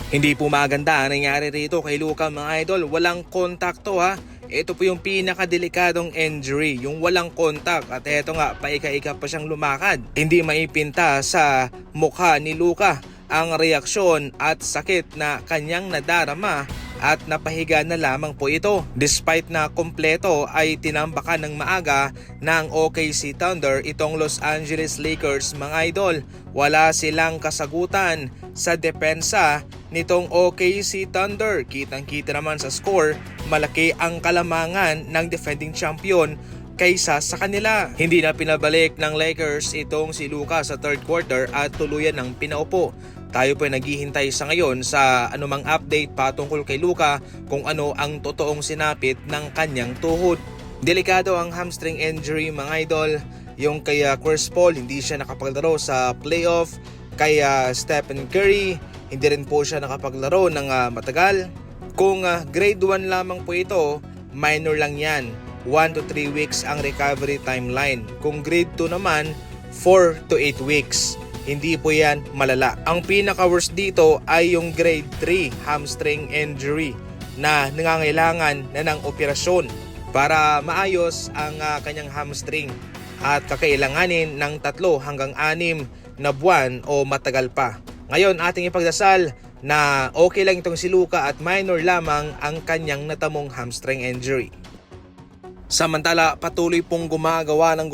Hindi po maganda ang nangyari rito kay Luka mga idol. Walang kontakto ha. Ito po yung pinakadelikadong injury, yung walang contact. At eto nga, paika-ika pa siyang lumakad. Hindi maipinta sa mukha ni Luka ang reaksyon at sakit na kanyang nadarama at napahiga na lamang po ito. Despite na kompleto ay tinambakan ng maaga ng OKC Thunder itong Los Angeles Lakers mga idol. Wala silang kasagutan sa depensa nitong OKC Thunder. Kitang-kita naman sa score, malaki ang kalamangan ng defending champion kaysa sa kanila. Hindi na pinabalik ng Lakers itong si Luka sa third quarter at tuluyan ng pinaupo. Tayo po ay naghihintay sa ngayon sa anumang update patungkol kay Luka kung ano ang totoong sinapit ng kanyang tuhod. Delikado ang hamstring injury mga idol. Yung kay Chris Paul hindi siya nakapaglaro sa playoff. Kay Stephen Curry hindi rin po siya nakapaglaro ng matagal. Kung grade 1 lamang po ito, minor lang yan. 1 to 3 weeks ang recovery timeline. Kung grade 2 naman, 4 to 8 weeks. Hindi po yan malala. Ang pinaka-worst dito ay yung grade 3 hamstring injury na nangangailangan na ng operasyon para maayos ang kanyang hamstring at kakailanganin ng 3 hanggang 6 na buwan o matagal pa. Ngayon ating ipagdasal na okay lang itong si Luka at minor lamang ang kanyang natamong hamstring injury. Samantala, patuloy pong gumagawa ng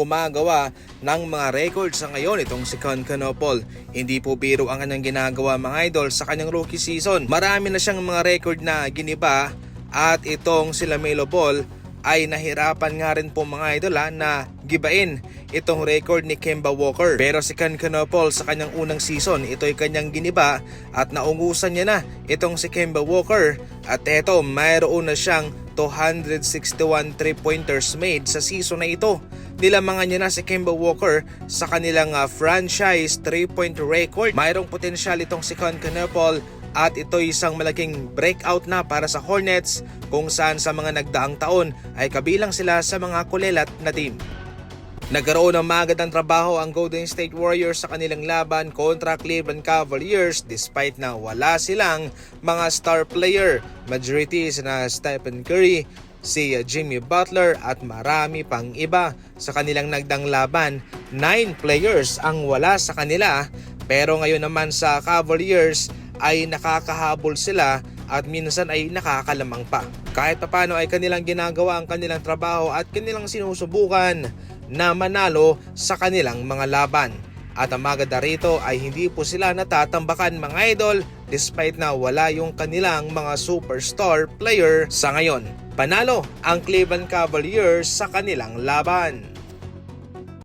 mga records sa ngayon itong si Concanopol. Hindi po biro ang kanyang ginagawa mga idol sa kanyang rookie season. Marami na siyang mga record na giniba at itong si LaMelo Ball ay nahirapan nga rin po mga idol na gibain itong record ni Kemba Walker. Pero si Concanopol sa kanyang unang season, ito ay kanyang giniba at naungusan niya na itong si Kemba Walker. At eto, mayroon na siyang 261 3-pointers made sa season na ito. Nilamangan niya na si Kemba Walker sa kanilang franchise 3-point record. Mayroong potensyal itong si Concanopol at ito isang malaking breakout na para sa Hornets kung saan sa mga nagdaang taon ay kabilang sila sa mga kulelat na team. Nagkaroon ng magandang trabaho ang Golden State Warriors sa kanilang laban kontra Cleveland Cavaliers despite na wala silang mga star player. Majority na Stephen Curry, si Jimmy Butler at marami pang iba. Sa kanilang nagdang laban, 9 players ang wala sa kanila, pero ngayon naman sa Cavaliers ay nakakahabol sila at minsan ay nakakalamang pa. Kahit papano ay kanilang ginagawa ang kanilang trabaho at kanilang sinusubukan na manalo sa kanilang mga laban. At ang maganda rito ay hindi po sila natatambakan mga idol despite na wala yung kanilang mga superstar player sa ngayon. Panalo ang Cleveland Cavaliers sa kanilang laban.